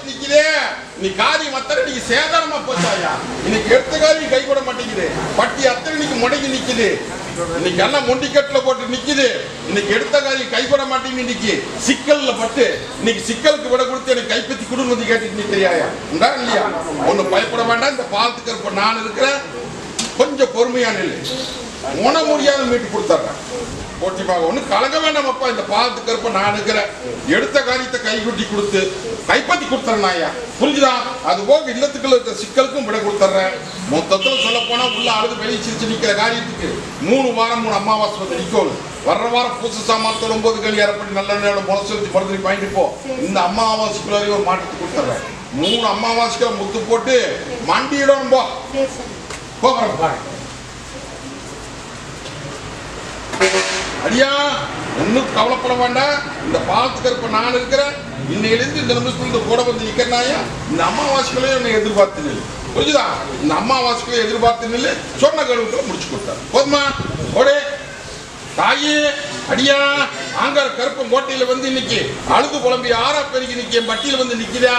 நிக்குதே நீ காரியம் அத்தனை நீங்க சேதாரமா போச்சாயா இன்னைக்கு எடுத்த காரியம் கை கூட மாட்டேங்குது பட்டி அத்தனை இன்னைக்கு முடங்கி நிக்குது இன்னைக்கு எல்லாம் மொண்டிக்கட்டுல போட்டு நிக்குது இன்னைக்கு எடுத்த காரியம் கை கூட மாட்டேங்குது இன்னைக்கு சிக்கல்ல பட்டு இன்னைக்கு சிக்கலுக்கு விட கொடுத்து எனக்கு கைப்பற்றி கொடுன்னு வந்து கேட்டுட்டு நிக்கிறியாயா உண்டா இல்லையா ஒண்ணு பயப்பட வேண்டாம் இந்த பாலத்துக்கு இருப்ப நான் இருக்கிறேன் கொஞ்சம் பொறுமையான இல்லை உண முடியாத மீட்டு கொடுத்துட்றேன் போட்டிப்பாக ஒண்ணு கலங்க வேண்டாம் அப்பா இந்த பாலத்துக்கு இருப்ப நான் இருக்கிறேன் எடுத்த காரியத்தை கை குட்டி கொடுத்து கைப்பற்றி கொடுத்துறேன் ஐயா புரிஞ்சுதா அது போக இல்லத்துக்குள்ள இருக்கிற சிக்கலுக்கும் விட கொடுத்துட்றேன் மொத்தத்துல சொல்ல போனா உள்ள அழுது வெளியே சிரிச்சு நிக்கிற காரியத்துக்கு 3 வாரம் 3 அமாவாசை வந்து நிக்கோள் வர்ற வாரம் பூச சாமானத்தோட 9 கழி அரைப்படி நல்ல நேரம் முளசெலுத்தி மருந்து பாயிட்டு போ இந்த அமாவாசைக்குள்ளாரையும் ஒரு மாற்றத்தை கொடுத்துட்றேன் 3 அமாவாசைக்குள்ள முத்து போட்டு மண்டியிடம் போகிறேன் அடியா ஒன்னும் கவலைப்பட வேண்டாம் இந்த பாலத்துக்கு இருப்ப நான் இருக்கிறேன் இன்னையிலிருந்து இந்த நிமிஷத்துல கூட வந்து நிக்கிறனாயா இந்த அமாவாசைகளையும் என்னை எதிர்பார்த்து நில்லு புரிஞ்சுதா இந்த அமாவாசைகளையும் எதிர்பார்த்து நில்லு சொன்ன கழுவுக்குள்ள முடிச்சு கொடுத்தாரு போதுமா ஓடே தாயே அடியா ஆங்கார கருப்பம் கோட்டையில வந்து இன்னைக்கு அழுது குழம்பி ஆறா பெருகி நிக்க பட்டியில வந்து நிக்குதா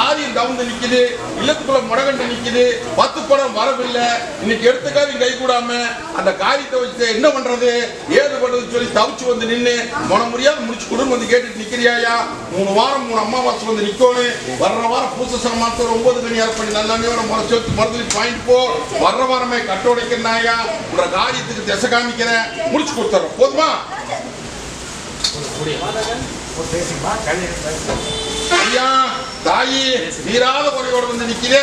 ஆரியம் தவுந்து நிக்குது இல்லத்துக்குள்ள முடகண்டு நிக்குது 10 படம் வரவில்லை இன்னைக்கு எடுத்த காரியம் கை கூடாம அந்த காரியத்தை வச்சு என்ன பண்றது ஏது பண்றது சொல்லி தவிச்சு வந்து நின்று மன முடியாது முடிச்சு கொடுன்னு வந்து கேட்டுட்டு நிக்கிறியாயா 3 வாரம் 3 அமாவாசை வந்து நிக்கணும் வர்ற வாரம் பூச சாமானத்தோட 9 கணி அரைப்படி நல்ல முறைச்சு மருந்து பாயிண்ட் போ வர்ற வாரமே கட்ட உடைக்கிறனாயா உன்ற காரியத்துக்கு திசை காமிக்கிறேன் முடிச்சு கொடுத்துறேன் போதுமா ஐயா தாயி தீராத குறையோட வந்து நிக்கிறே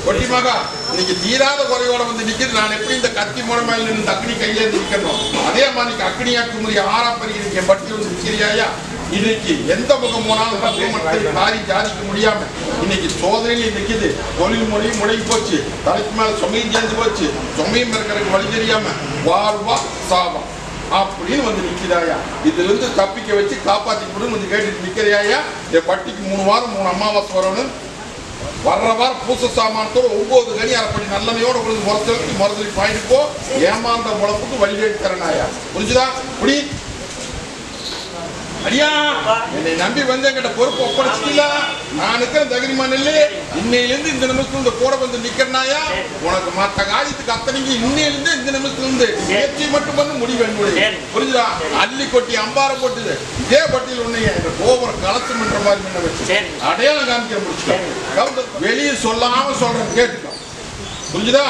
ஒட்டிமாக இன்னைக்கு தீராத குறையோட வந்து நிக்குது நான் எப்படி இந்த கத்தி மூலமா நின்று அக்னி கையில நிக்கணும் அதே மாதிரி அக்னியாக்கு முடிய ஆறா பெருகி பட்டி வந்து நிக்கிறியாயா இன்னைக்கு எந்த பக்கம் போனாலும் காரியம் சாதிக்க முடியாம இன்னைக்கு சோதனையில நிக்குது தொழில் மொழியும் முடங்கி போச்சு தலைக்கு மேல சுமையும் சேர்ந்து போச்சு சுமையும் இருக்கிறதுக்கு வழி தெரியாம வாழ்வா சாபம் அப்படின்னு வந்து நிக்கிறாயா இதுல இருந்து தப்பிக்க வச்சு காப்பாத்தி கூட வந்து கேட்டுட்டு நிக்கிறியாயா என் பட்டிக்கு 3 வாரம் 3 அமாவாசை வரணும் வர்ற வாரம் பூச சாமானத்தோட 9 கணி அரைப்படி நல்லமையோட உங்களுக்கு முறத்தலி பாயிட்டு போ ஏமாந்த முளப்புக்கு வழிகேட்டு தரனாயா புரிஞ்சுதா புடி அடியா என்னை நம்பி வந்து என்கிட்ட பொறுப்பு ஒப்படைச்சிட்டீங்களா நான் இருக்கிற தகுதிமான இல்லை இன்னையிலிருந்து இந்த நிமிஷத்துல இருந்து கூட வந்து நிக்கிறனாயா உனக்கு மற்ற காரியத்துக்கு அத்தனைக்கு இன்னையிலிருந்து இந்த நிமிஷத்துல இருந்து முயற்சி மட்டும் பண்ண முடிவு புரிஞ்சுதா அள்ளி கொட்டி அம்பாரம் போட்டுது இதே பட்டியல் உன்னைய கோபுரம் கலசம் என்ற மாதிரி முன்ன வச்சு அடையாளம் காமிக்கிற முடிச்சுட்டோம் வெளியே சொல்லாம சொல்றேன் கேட்டுக்கோ புரிஞ்சுதா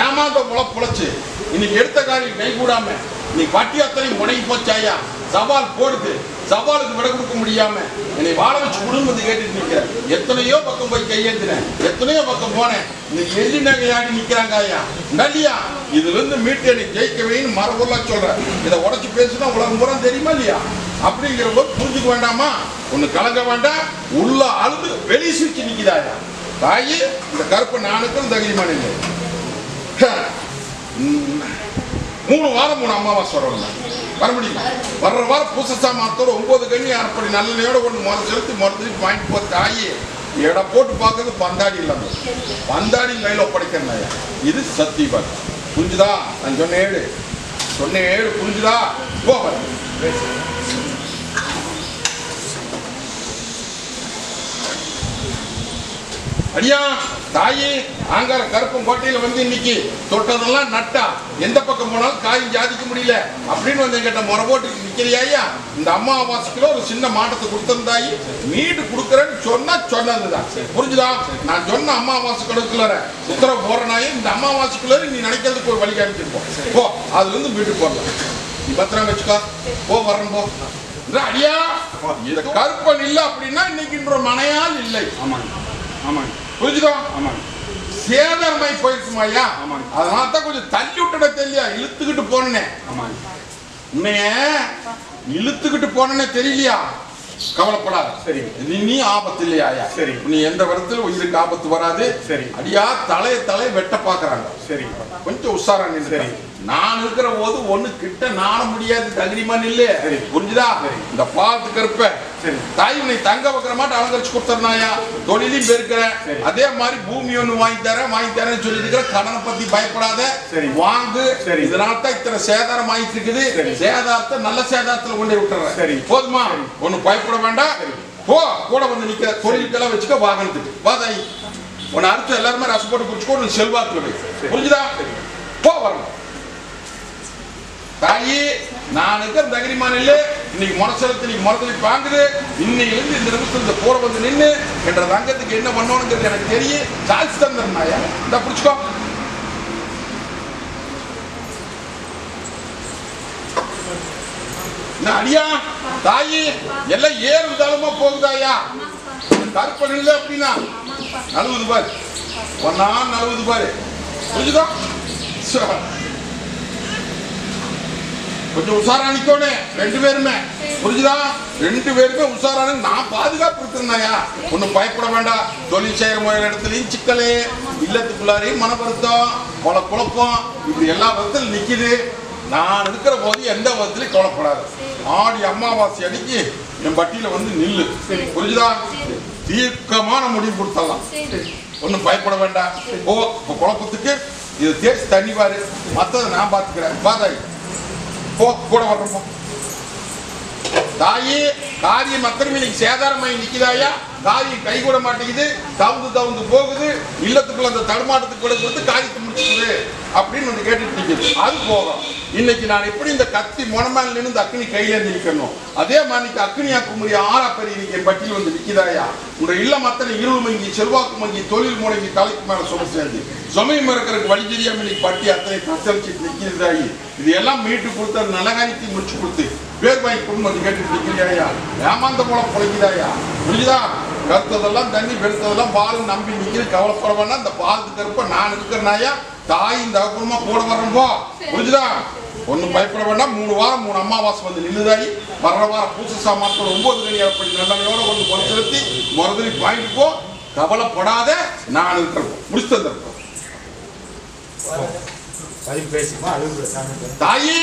ஏமாந்த புழைச்சு இன்னைக்கு எடுத்த காரியம் கை கூடாம நீ பட்டி அத்தனை முடங்கி போச்சாயா சவால் போடுது சவாலுக்கு விட கொடுக்க முடியாம என்னை வாழ வச்சு குடும்பம் வந்து கேட்டுட்டு நிக்கிற எத்தனையோ பக்கம் போய் கையேந்தினேன் எத்தனையோ பக்கம் போனேன் இன்னைக்கு எள்ளி நகையாடி நிக்கிறாங்க ஐயா இல்லையா இதுல இருந்து மீட்டு என்னை ஜெயிக்கவேன்னு மரபொருளா சொல்றேன் இதை உடச்சு பேசுனா உலகம் பூரா தெரியுமா இல்லையா அப்படிங்கிற போது புரிஞ்சுக்க வேண்டாமா ஒண்ணு கலங்க வேண்டாம் உள்ள அழுது வெளியே சிரிச்சு நிக்குதாயா தாயி இந்த கருப்பை நானுக்கும் தகுதிமான இல்லை 3 வாரம் 3 அமாவாசை வரணும் வர முடியுமா வர்ற வாரம் பூச சாமானத்தோட 9 கணி அரைப்படி நல்லெண்ணையோட கொண்டு செலுத்தி மருந்து வாங்கிட்டு போ தாயி எடை போட்டு பார்க்கறது பந்தாடி இல்லாம பந்தாடி கையில் ஒப்படைக்கிறேன் இது சத்தியபாத் புரிஞ்சுதா நான் சொன்ன ஏழு புரிஞ்சுதா போ அடியா தாயே ஆங்கார கருப்பம் கோட்டையில வந்து இன்னைக்கு தொட்டதெல்லாம் நட்டா எந்த பக்கம் போனாலும் காரியம் சாதிக்க முடியல அப்படின்னு வந்து என்கிட்ட முறை போட்டு நிக்கிறியா இந்த அமாவாசைக்குள்ள ஒரு சின்ன மாற்றத்தை கொடுத்திருந்தாயி மீட்டு கொடுக்குறேன்னு சொன்னதுதான் புரிஞ்சுதா நான் சொன்ன அமாவாசை கொடுக்கல உத்தரவு போறனாயே இந்த அமாவாசைக்குள்ள நீ நினைக்கிறதுக்கு ஒரு வழி காமிச்சிருப்போம் போ அதுல இருந்து மீட்டு போடலாம் நீ பத்திரம் வச்சுக்கோ போ வரேன் போ அடியா இந்த கருப்பன் இல்லை அப்படின்னா இன்னைக்கு மனையால் இல்லை புரிஞ்சுதோ சேதமாய் போயிருக்குமாயா அதனால தான் கொஞ்சம் தள்ளி விட்டுட தெரியலையா இழுத்துக்கிட்டு போனேன் உன்னைய இழுத்துக்கிட்டு போனேன்னு தெரியலையா கவலைப்படாத சரி நீ ஆபத்து இல்லையா சரி நீ எந்த விதத்துல உயிருக்கு ஆபத்து வராது சரி அடியா தலையை வெட்ட பாக்குறாங்க சரி கொஞ்சம் உஷாரா நின்று சரி நான் இருக்கிற போது ஒண்ணு கிட்ட நாண முடியாது தகுதிமான் இல்ல புரிஞ்சுதா இந்த பாலத்துக்கு இருப்ப தாய் உன்னை தங்க வைக்கிற மாட்டேன் அலங்கரிச்சு கொடுத்துறாயா தொழிலையும் பெருக்கிறேன் அதே மாதிரி பூமி ஒண்ணு வாங்கி தரேன்னு சொல்லிட்டு இருக்கிற கடனை பத்தி பயப்படாத வாங்கு இதனால தான் இத்தனை சேதாரம் ஆயிட்டு இருக்குது சேதாரத்தை நல்ல சேதாரத்துல கொண்டு விட்டுறேன் சரி போதுமா ஒண்ணு பயப்பட வேண்டாம் போ கூட வந்து நிக்கிற தொழிலுக்கெல்லாம் வச்சுக்க வாகனத்துக்கு வா தாயி உன்னை அறுத்து எல்லாருமே ரசம் போட்டு குடிச்சுக்கோ நீ செல்வாக்குல போய் புரிஞ்சுதா போ வரணும் தாயி நான் இருக்கிற தகிரிமான இல்ல இன்னைக்கு முரசலத்து இன்னைக்கு முரசலி பாங்குது இன்னையிலிருந்து இந்த நிமிஷம் இந்த போற வந்து நின்று என்ற தங்கத்துக்கு என்ன பண்ணணுங்கிறது எனக்கு தெரியும் சாட்சி தந்துருந்தாயா இந்த பிடிச்சுக்கோ அடியா தாயி எல்லாம் ஏறு தாளமா போகுதாயா கருப்பன் இல்லை அப்படின்னா நழுவுது பாரு ஒன்னா நழுவுது பாரு புரிஞ்சுதோ கொஞ்சம் உஷாரா நிக்கோனே ரெண்டு பேருமே புரிஞ்சுதா ரெண்டு பேருமே உஷாரான நான் பாதுகாப்பு இருக்கிறேன்னாயா ஒன்னும் பயப்பட வேண்டாம் தொழில் செய்யற முறையில் இடத்துலயும் சிக்கலே இல்லத்துக்குள்ளாரையும் மன வருத்தம் கொலை குழப்பம் இப்படி எல்லா விதத்திலும் நிக்குது நான் இருக்கிற போது எந்த விதத்திலையும் கவலைப்படாது ஆடி அமாவாசை அன்னைக்கு என் பட்டியல வந்து நில்லு புரிஞ்சுதா தீர்க்கமான முடிவு கொடுத்தலாம் ஒன்னும் பயப்பட வேண்டாம் ஓ குழப்பத்துக்கு இது தேய்ச்சி தண்ணி பாரு மற்றதை நான் பார்த்துக்கிறேன் பாதாயி போ கூட வர்றப்போ தாயி காரியம் அத்தனை நீங்க சேதாரமாயி நிக்குதாயா காரியம் கை கூட மாட்டேங்குது தவுந்து போகுது இல்லத்துக்குள்ள அந்த தடுமாட்டத்துக்குள்ள வந்து காரியத்தை முடிச்சுக்குது அப்படின்னு வந்து கேட்டுட்டு நிக்குது அது போகும் இன்னைக்கு நான் எப்படி இந்த கத்தி முனமேல நின்று இந்த அக்னி கையில நிற்கணும் அதே மாதிரி அக்னியா குமரி ஆறா பெரிய இன்னைக்கு என் பட்டியல் வந்து நிக்குதாயா உங்க இல்லம் அத்தனை இருள் மங்கி செல்வாக்கு மங்கி தொழில் முடங்கி தலைக்கு மேல சும சேர்ந்து சுமையும் இருக்கிறதுக்கு வழி தெரியாம இன்னைக்கு பட்டி அத்தனை தத்தளிச்சு நிக்குதாயி இது எல்லாம் மீட்டு கொடுத்து நல்ல காரியத்தை முடிச்சு கொடுத்து பேர் வாங்கி குடும்பத்தை கேட்டுட்டு நிக்கிறியாயா ஏமாந்த மூலம் பொழைக்குதாயா புரியுதா கருத்ததெல்லாம் தண்ணி பெருத்ததெல்லாம் பால் நம்பி நிக்கிது கவலைப்பட வேண்டாம் இந்த பாலத்துக்கு இருப்ப நான் இருக்கிறனாயா தாய் இந்த குடும்பமா கூட வரம்போ புரிஞ்சுதா ஒன்னும் பயப்பட வேண்டாம் 3 வாரம் 3 அமாவாசை வந்து நின்றுதாயி வர்ற வாரம் பூச சாமான்கள் 9 மணி ஏற்படி நல்லவையோட கொஞ்சம் பொறுத்து செலுத்தி முறதுலி வாங்கிட்டு போ கவலைப்படாத நான் இருக்கிறோம் முடிச்சு தந்திருக்கோம் தாயி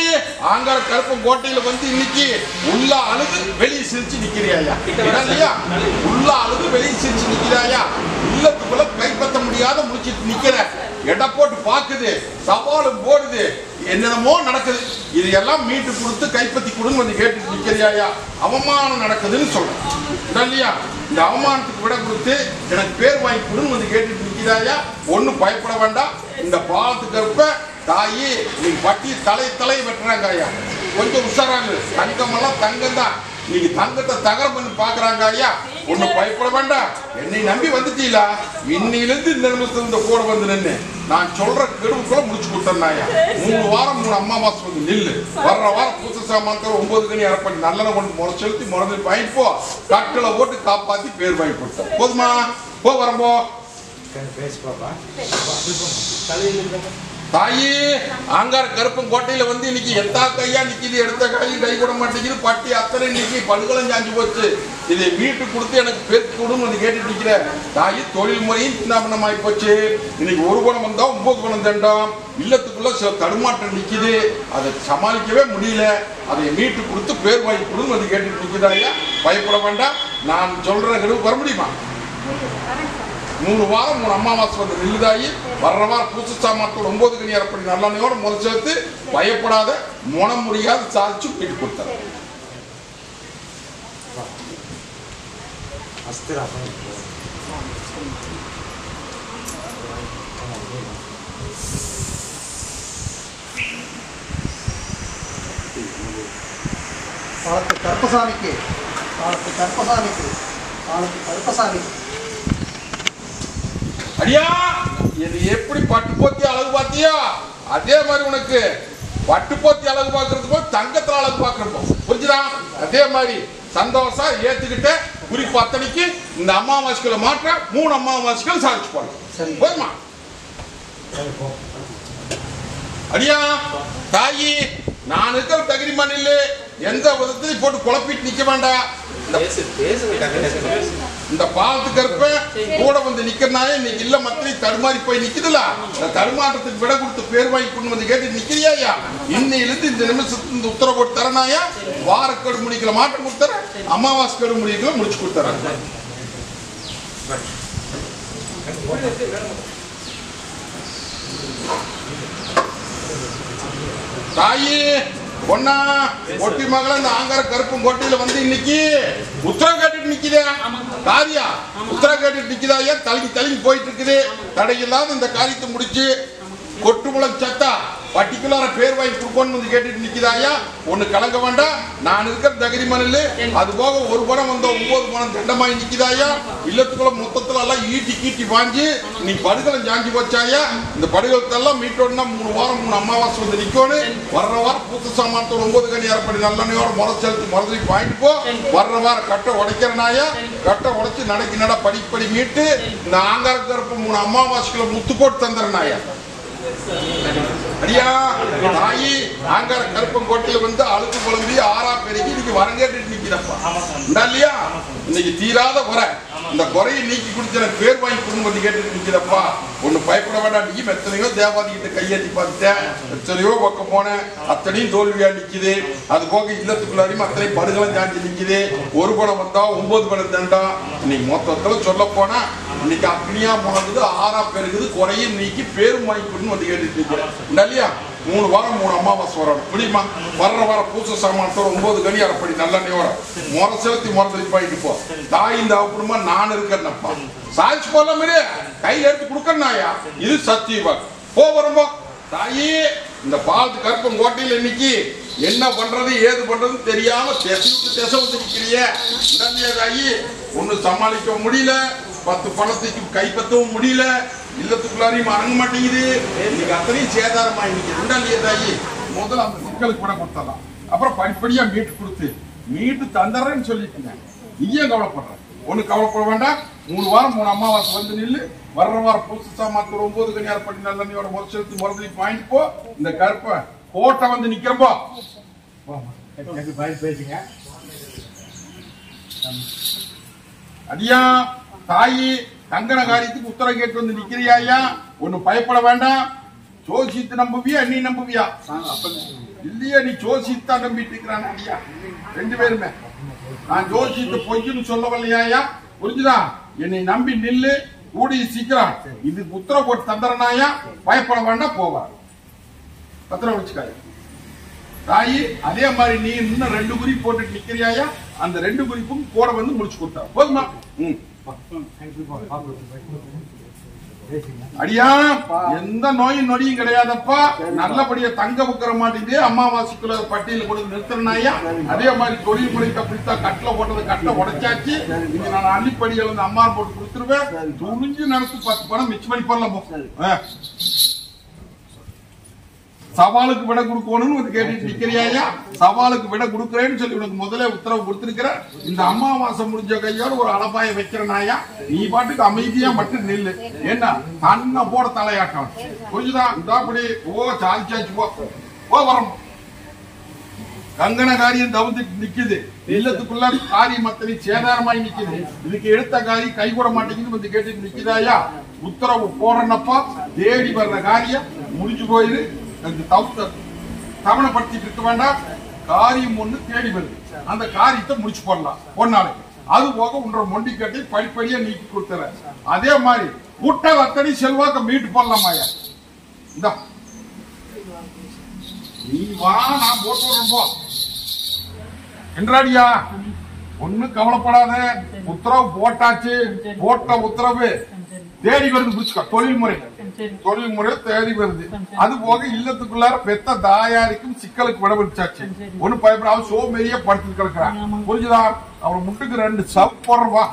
ஆங்கார கருப்பம் கோட்டையில வந்து இன்னைக்கு உள்ள அழுது வெளியே சிரிச்சு நிக்கிறியாயா இல்லையா உள்ள அழுது வெளியே சிரிச்சு நிக்கிறாயா இல்லத்துக்குள்ள கைப்பற்ற முடியாத முடிச்சிட்டு நிக்கிற எடை போட்டு பாக்குது சவாலும் போடுது என்னென்னமோ நடக்குது இது எல்லாம் மீட்டு கொடுத்து கைப்பற்றி கொடுன்னு வந்து கேட்டு நிக்கிறியாயா அவமானம் நடக்குதுன்னு சொல்றேன் இல்லையா இந்த அவமானத்துக்கு விட கொடுத்து எனக்கு பேர் வாங்கி கொடுன்னு வந்து கேட்டுட்டு நிக்கிறாயா ஒன்னும் பயப்பட வேண்டாம் இந்த பாலத்துக்கு இருப்ப தாயி நீங்க பட்டி தலை வெட்டுறாங்க ஐயா கொஞ்சம் உஷாராங்க தங்கமெல்லாம் தங்கம் தான் நீங்க தங்கத்தை தகரம் பண்ணி பாக்குறாங்க ஐயா ஒன்னும் பயப்பட வேண்டாம் என்னை நம்பி வந்துட்டீங்களா இன்னிலிருந்து இந்த நிமிஷத்துல இந்த கூட வந்து நின்று நான் சொல்ற கெடுவுக்குள்ள முடிச்சு கொடுத்தேன் ஐயா 3 வாரம் 3 அமாவாசை வந்து நில்லு வர்ற வாரம் பூச சாமான்கள் 9 மணி அரைப்படி நல்லெண்ண கொண்டு முறை செலுத்தி முறை வாங்கிட்டு போ கட்டளை போட்டு காப்பாத்தி பேர் வாங்கி கொடுத்தேன் போதுமா போ வரம்போ தாயி ஆங்கார கருப்பம் கோட்டையில வந்து இன்னைக்கு எத்தா கையா நிக்குது எடுத்த கையும் கை கூட மாட்டேங்குது பட்டி அத்தனை இன்னைக்கு பல்கலம் சாஞ்சு போச்சு இதை வீட்டு கொடுத்து எனக்கு பேருக்கு கொடுன்னு வந்து கேட்டுட்டு நிக்கிற தாயி தொழில் முறையும் சின்னாபனமாயி போச்சு இன்னைக்கு 1 குணம் வந்தா 9 குணம் தண்டம் இல்லத்துக்குள்ள தடுமாற்றம் நிக்குது அதை சமாளிக்கவே முடியல அதை மீட்டு கொடுத்து பேர் வாங்கி கொடுன்னு வந்து கேட்டுட்டு நிக்குதாயா பயப்பட வேண்டாம் நான் சொல்ற கெடுவு வர முடியுமா 3 வாரம் 3 அமாவாசை வந்து நில்லுதாயி வர்ற வாரம் பூச சாமான்கள் 9 மணி ஏற்படி நல்லெண்ணையோட முறை சேர்த்து பயப்படாத முனம் முடியாது சாதிச்சு வீட்டு கொடுத்தாரு அடியா இது எப்படி பட்டு போத்தி அழகு பார்த்தியா அதே மாதிரி உனக்கு பட்டு போத்தி அழகு பார்க்கறதுக்கோ தங்கத்துல அழகு பார்க்கறப்போ புரிஞ்சுதா அதே மாதிரி சந்தோஷா ஏத்துக்கிட்ட குறிப்பு அத்தனைக்கு இந்த அமாவாசைகளை மாற்ற 3 அமாவாசைகள் சாதிச்சு போறோம் போதுமா அடியா தாயி நான் இருக்கிற தகிரிமான் இல்ல எந்த விதத்திலையும் போட்டு குழப்பிட்டு நிக்க வேண்டாம் இந்த பாலத்துக்கு இருப்ப கூட வந்து நிக்கிறனாலே இன்னைக்கு இல்ல மத்திரி தடுமாறி போய் நிக்குதுல இந்த தடுமாற்றத்துக்கு விட கொடுத்து பேர் வாங்கி கொண்டு வந்து கேட்டு நிக்கிறியாயா இன்னையிலிருந்து இந்த நிமிஷத்துக்கு இந்த உத்தரவு போட்டு தரனாயா வாரக்கெடு முடிக்கல மாற்றம் கொடுத்துற அமாவாசை கெடு முடிக்கல முடிச்சு கொடுத்துறேன் தாயி பொண்ணா ஒட்டி மகள இந்த ஆங்கார கருப்பும் கோட்டையில வந்து இன்னைக்கு உத்தரவு கேட்டுட்டு நிக்குதே காரியா உத்தரவு கேட்டுட்டு நிக்குதாயா தலங்கி போயிட்டு இருக்குது தடையில்லாத இந்த காரியத்தை முடிச்சு கொட்டுமுளம் சத்தா பர்டிகுலரா பேர் வாங்கி கொடுக்கணும்னு வந்து கேட்டுட்டு நிக்குதாயா ஒண்ணு கலங்க வேண்டாம் நான் இருக்கிற தகுதி மணல் அது போக ஒரு படம் வந்த 9 படம் தண்டமாயி நிக்குதாயா இல்லத்துக்குள்ள மொத்தத்துல எல்லாம் ஈட்டி வாங்கி நீ படுகலம் ஜாஞ்சி வச்சாயா இந்த படுகலத்தெல்லாம் மீட்டோன்னா 3 வாரம் 3 அமாவாசை வந்து நிக்கணும் வர்ற வாரம் பூத்த சாமானத்தோட 9 கனி அரைப்படி நல்லெண்ணையோட முறை செலுத்தி மரத்துக்கு வாங்கிட்டு போ வர்ற வாரம் கட்டை உடைக்கிறனாயா கட்டை உடைச்சு நட படிப்படி மீட்டு இந்த ஆங்கார கருப்பு 3 அமாவாசைக்குள்ள முத்து போட்டு தந்துறனாயா அடியா தாயி ஆங்கார கருப்பங்கோட்டையில வந்து அழுக்கு குழம்பி ஆறா பெருகி இன்னைக்கு வரங்கேட்டு நிக்கிறப்பா இல்லையா இன்னைக்கு தீராத குறை இந்த குறையை நீக்கி குடிச்ச பேர் வாங்கி கொடுங்க கேட்டு நிக்கிறப்பா ஒண்ணு பயப்பட வேண்டாம் நீ எத்தனையோ தேவாதி கிட்ட கையேற்றி பார்த்துட்டேன் எத்தனையோ பக்கம் போனேன் அத்தனையும் தோல்வியா நிக்குது அது போக இல்லத்துக்குள்ளாரையும் அத்தனையும் படுகளும் ஜாஞ்சி நிக்குது ஒரு படம் வந்தா 9 படம் தண்டா இன்னைக்கு மொத்தத்துல சொல்ல போனா இன்னைக்கு அக்னியா போனது ஆறா பெருகுது குறையும் நீக்கி பேரும் வாங்கி கொடுன்னு வந்து கேட்டுட்டு நிக்கிறேன் இல்லையா 3 வாரம் 3 அமாவாசை வரணும் புரியுமா வர்ற வாரம் பூச சாமானத்தோட 9 கனி அரைப்படி நல்லெண்ணையோட முறை செலுத்தி முறை போயிட்டு போ தாய் இந்த அவப்படுமா நான் இருக்கிறேன்னப்பா சாய்ச்சி போல மாதிரி கையில எடுத்து கொடுக்கறனாயா இது சத்தியமா போ வரும்போ தாயி இந்த பாலத்து கருப்பங்கோட்டையில் இன்னைக்கு என்ன பண்றது ஏது பண்றது தெரியாம திசை வந்து நிக்கிறியே தாயி ஒண்ணு சமாளிக்க முடியல 10 பணத்துக்கு கைப்பற்றவும் முடியல இல்லத்துக்குள்ளாரையும் அடங்க மாட்டேங்குது இன்னைக்கு அத்தனையும் சேதாரமா இன்னைக்கு ரெண்டாலியே தாயி முதல்ல அந்த சிக்கலுக்கு கூட கொடுத்தலாம் அப்புறம் படிப்படியா மீட்டு தந்துறேன்னு சொல்லிட்டுங்க நீயே கவலைப்படுற ஒண்ணு கவலைப்பட வேண்டாம் 3 வாரம் 3 அமாவாசை வந்து நில்லு வர்ற வாரம் பூசு சாமாத்து 9 கனி அரைப்படி நல்லெண்ணையோட முறை செலுத்தி முறைக்கு வாங்கிட்டு போ இந்த கருப்பை கோட்டை வந்து நிக்கிறப்போ பேசுங்க அடியா தாயி கங்கண காரியத்துக்கு உத்தரவு கேட்டு வந்து நிக்கிறியா ஒண்ணு பயப்பட வேண்டாம் ஜோசியத்தை நம்புவியா நீ நம்புவியா இல்லையா நீ ஜோசியத்தை நம்பிட்டு இருக்கிறான் ஐயா 2 பேருமே நான் ஜோசியத்தை பொய்ன்னு சொல்லவில்லையா புரிஞ்சுதா என்னை நம்பி நில்லு கூடி சீக்கிரம் இது உத்தரவு போட்டு தந்துறனாயா பயப்பட வேண்டாம் போவார் பத்திரம் வச்சுக்காரு தாயி அதே மாதிரி நீ இன்னும் 2 குறிப்பு போட்டுட்டு நிக்கிறியா அந்த 2 குறிப்பும் கூட வந்து முடிச்சு கொடுத்தா போதுமா அடியா எந்த நோயும் நொடியும் கிடையாதப்பா நல்லபடியா தங்க புக்கிற மாட்டேங்குது அமாவாசைக்குள்ள பட்டியல கொடுத்து நிறுத்தினாயா அதே மாதிரி தொழில் முறைக்கு அப்படித்தான் கட்டில போட்டது கட்டை உடைச்சாச்சு இங்க நான் அள்ளிப்படிகள் வந்து அம்மா போட்டு கொடுத்துருவேன் துணிஞ்சு நடத்து 10 பணம் மிச்சம் பண்ணி பண்ணலாம் சவாலுக்கு விட கொடுக்கணும்னு வந்து கேட்டுட்டு நிக்கிறியா சவாலுக்கு விட கொடுக்கறேன்னு சொல்லி உனக்கு முதல்ல உத்தரவு கொடுத்திருக்கிற இந்த அமாவாசை முடிஞ்ச கையோட ஒரு அளப்பாய வைக்கிறனாயா நீ பாட்டுக்கு அமைதியா மட்டும் நில்லு என்ன தன்னை போட தலையாட்டம் புரிஞ்சுதா இதாப்படி சாதிச்சாச்சு போ வரும் கங்கண காரியம் தவிர்த்து நிக்குது இல்லத்துக்குள்ள காரியம் அத்தனை சேதாரமாய் நிக்குது இதுக்கு எடுத்த காரியம் கை கூட மாட்டேங்குது வந்து கேட்டுட்டு நிக்குதாயா உத்தரவு போடுறப்பா தேடி வர்ற காரியம் முடிஞ்சு போயிரு தவணைப்படுத்திட்டு இருக்க வேண்டாம் காரியம் ஒண்ணு தேடி வருது அந்த காரியத்தை முடிச்சு போடலாம் பொன்னாளுக்கு அது போக உன்ற மொண்டி கட்டி படிப்படியா நீக்கி கொடுத்துற அதே மாதிரி புட்ட அத்தனை செல்வாக்க மீட்டு போடலாமாயா இந்த நீ வா நான் போட்டு வரேன் போ என்றாடியா ஒண்ணு கவலைப்படாத உத்தரவு போட்டாச்சு போட்ட உத்தரவு தேடி வருது புடிச்சுக்கோ தொழில் முறை தேடி வருது அது போக இல்லத்துக்குள்ளார பெத்த தாயாருக்கும் சிக்கலுக்கு விடவிச்சாச்சு ஒண்ணு பயப்படாம சோமேரியா படுத்து கிடக்குறான் புரிஞ்சுதா அவன் முட்டுக்கு 2 சவுக்கு போடுறவா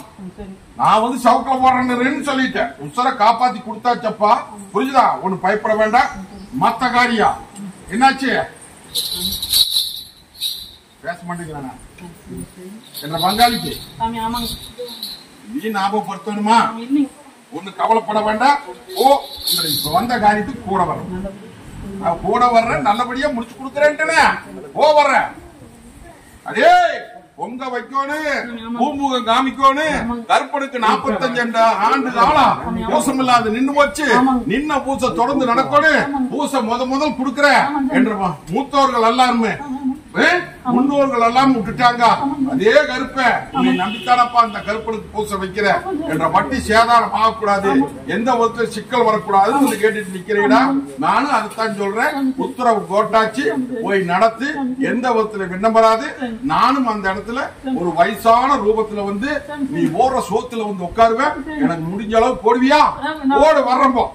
நான் வந்து சவுக்குல போடுறேன்னு சொல்லிட்டேன் உசரை காப்பாத்தி கொடுத்தாச்சப்பா புரிஞ்சுதா ஒண்ணு பயப்பட வேண்டாம் மத்த காரியம் என்னாச்சு பேச மாட்டேங்கிறானா என்ற பங்காளிக்கு நீ ஞாபகப்படுத்தணுமா ஒண்ணு கவலைப்பட வேண்டாம் வந்த காரியத்துக்கு கூட வர்றேன் கூட வர்றேன் நல்லபடியா முடிச்சு கொடுக்கறேன்ட்டே வர்றேன் அடே பொங்க வைக்கணும் பூமுகம் காமிக்கணும் கற்பனுக்கு 45 ஆண்டு காலம் பூசம் இல்லாத நின்று போச்சு நின்ன பூசை தொடர்ந்து நடக்கணும் பூசை முதல் கொடுக்கிற என்ற மூத்தவர்கள் எல்லாருமே முன்னோர்கள் எல்லாம் விட்டுட்டாங்க. அதே கருப்ப நீ நம்பித்தானப்பா அந்த கருப்பனுக்கு பூசை வைக்கிற என்ற வட்டி சேதாரம் ஆகக்கூடாது, எந்த விதத்துல சிக்கல் வரக்கூடாதுன்னு கேட்டுட்டு நிக்கிறீங்களா? நானும் அதுதான் சொல்றேன். உத்தரவு கோட்டாச்சு போய் நடத்து, எந்த விதத்துல விண்ணப்பராது. நானும் அந்த இடத்துல ஒரு வயசான ரூபத்துல வந்து நீ ஓடுற சோத்துல வந்து உட்காருவேன். எனக்கு முடிஞ்ச அளவு போடுவியா? ஓடு வர்றப்போ